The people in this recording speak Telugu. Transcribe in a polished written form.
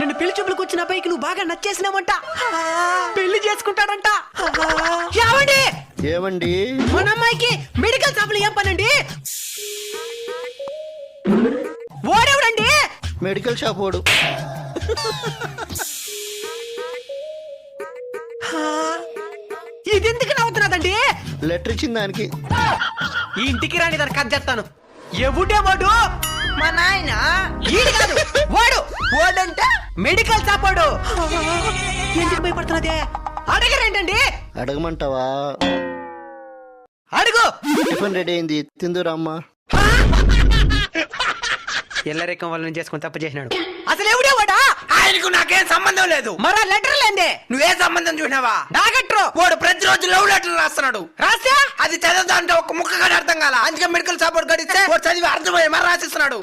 నిన్ను పెళ్లి చూపులకు వచ్చిన అబ్బాయికి నువ్వు బాగా నచ్చేసినావంట. పెళ్లి చేసుకుంటాడంట. ఏమండి ఏమండి? మన అమ్మాయికి మెడికల్ షాప్ లో ఏం పనండి? ఓడెవడండి? మెడికల్ షాప్ ఓడు. ఇది ఎందుకు నవ్వుతున్నదండి? లెటర్ ఇచ్చిన దానికి. ఈ ఇంటికి రాని దాన్ని కట్ చేస్తాను. ఎవడే వాడు? మా నాయన ఈడు కాదు, వాడు. వాడంటే మెడికల్ షాప్ వాడు. ఎందుకు భయపడుతున్నదే? అడగరేంటండి? అడగమంటావా? అడుగు. టిఫిన్ రెడీ అయింది, తిందురామ్మా. ఎల్లరేకం వాళ్ళని చేసుకుని తప్పు చేసినాడు. అసలు ఎవడే వాడా? ఆయనకు నాకేం సంబంధం లేదు. మరా లెటర్ లేందే. నువ్వే సంబంధం చూసినావా? డాగట్రు వాడు ప్రతిరోజు లవ్ లెటర్లు రాస్తున్నాడు. రాస్తా అది చదవదంటే ఒక ముక్క కూడా అర్థం కాల. అందుకే మెడికల్ సపోర్ట్ గడిస్తే వాడు చదివి అర్థమయ్యే మరి రాసిస్తున్నాడు.